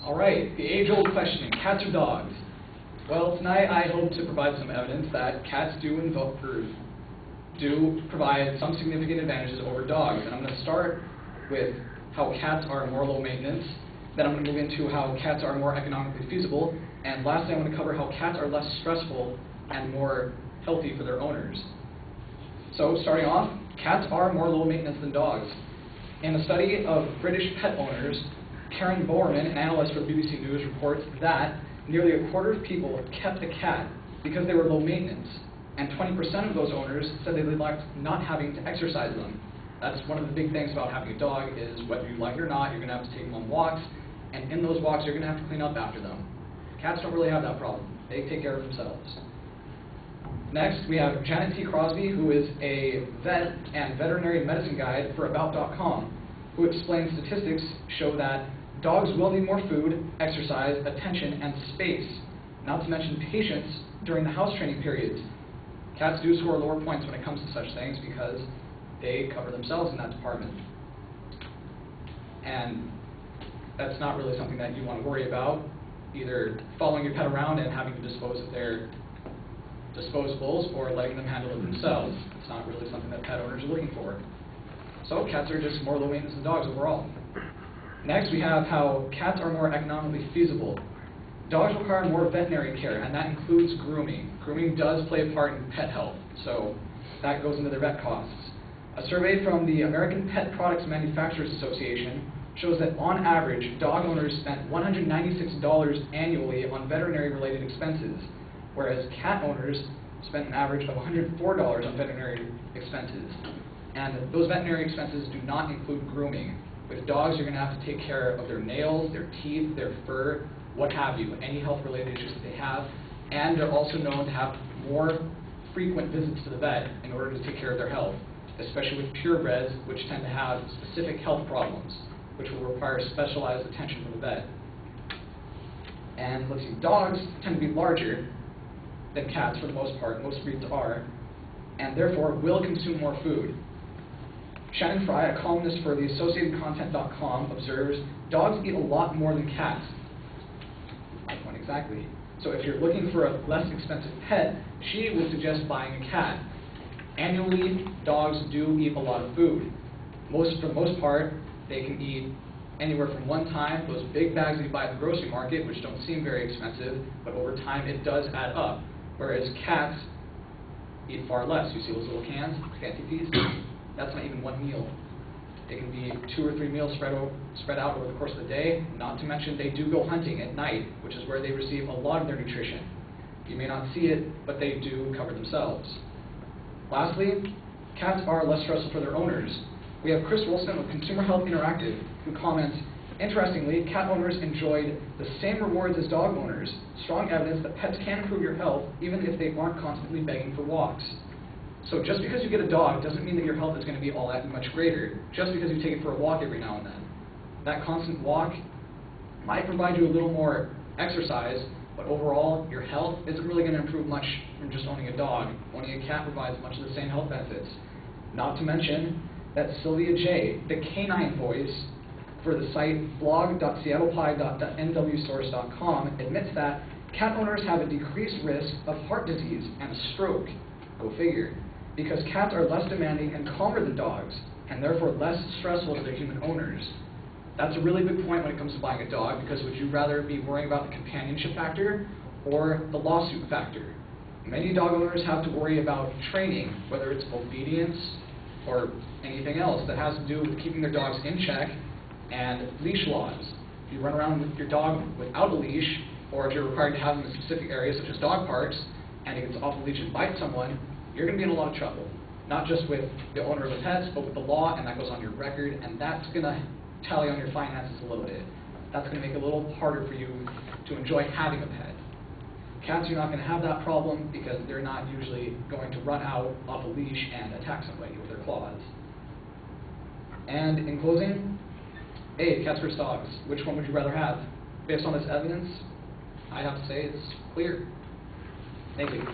All right, the age-old question, cats or dogs? Well, tonight I hope to provide some evidence that cats do provide some significant advantages over dogs. And I'm going to start with how cats are more low maintenance, then I'm going to move into how cats are more economically feasible, and lastly I'm going to cover how cats are less stressful and more healthy for their owners. So starting off, cats are more low maintenance than dogs. In a study of British pet owners, Karen Bowerman, an analyst for BBC News, reports that nearly a quarter of people kept a cat because they were low maintenance, and 20% of those owners said they liked not having to exercise them. That's one of the big things about having a dog is whether you like it or not, you're going to have to take them on walks, and in those walks you're going to have to clean up after them. Cats don't really have that problem. They take care of themselves. Next, we have Janet T. Crosby, who is a vet and veterinary medicine guide for About.com, who explains statistics show that dogs will need more food, exercise, attention, and space, not to mention patience during the house training periods. Cats do score lower points when it comes to such things because they cover themselves in that department. And that's not really something that you want to worry about, either following your pet around and having to dispose of their disposables or letting them handle it themselves. It's not really something that pet owners are looking for. So cats are just more low maintenance than dogs overall. Next, we have how cats are more economically feasible. Dogs require more veterinary care, and that includes grooming. Grooming does play a part in pet health, so that goes into their vet costs. A survey from the American Pet Products Manufacturers Association shows that on average, dog owners spent $196 annually on veterinary-related expenses, whereas cat owners spent an average of $104 on veterinary expenses. And those veterinary expenses do not include grooming. With dogs, you're going to have to take care of their nails, their teeth, their fur, what have you, any health-related issues that they have. And they're also known to have more frequent visits to the vet in order to take care of their health, especially with purebreds, which tend to have specific health problems, which will require specialized attention from the vet. And let's see, dogs tend to be larger than cats for the most part, most breeds are, and therefore will consume more food. Shannon Fry, a columnist for the AssociatedContent.com, observes, dogs eat a lot more than cats. My point exactly. So if you're looking for a less expensive pet, she would suggest buying a cat. Annually, dogs do eat a lot of food. For the most part, they can eat anywhere from one time, those big bags that you buy at the grocery market, which don't seem very expensive, but over time it does add up. Whereas cats eat far less. You see those little cans, fancy feast? That's not even one meal. It can be 2 or 3 meals spread out over the course of the day, not to mention they do go hunting at night, which is where they receive a lot of their nutrition. You may not see it, but they do cover themselves. Lastly, cats are less stressful for their owners. We have Chris Wilson of Consumer Health Interactive, who comments, interestingly, cat owners enjoyed the same rewards as dog owners, strong evidence that pets can improve your health even if they aren't constantly begging for walks. So just because you get a dog doesn't mean that your health is going to be all that much greater, just because you take it for a walk every now and then. That constant walk might provide you a little more exercise, but overall, your health isn't really going to improve much from just owning a dog. Owning a cat provides much of the same health benefits. Not to mention that Sylvia J., the canine voice for the site blog.seattlepie.nwsource.com, admits that cat owners have a decreased risk of heart disease and stroke. Go figure. Because cats are less demanding and calmer than dogs, and therefore less stressful to their human owners. That's a really good point when it comes to buying a dog, because would you rather be worrying about the companionship factor or the lawsuit factor? Many dog owners have to worry about training, whether it's obedience or anything else that has to do with keeping their dogs in check and leash laws. If you run around with your dog without a leash, or if you're required to have them in specific areas such as dog parks, and it gets off the leash and bites someone, you're going to be in a lot of trouble. Not just with the owner of the pets, but with the law, and that goes on your record, and that's going to tally on your finances a little bit. That's going to make it a little harder for you to enjoy having a pet. Cats, you're not going to have that problem because they're not usually going to run out off a leash and attack somebody with their claws. And in closing, A, cats versus dogs. Which one would you rather have? Based on this evidence, I have to say it's clear. Thank you.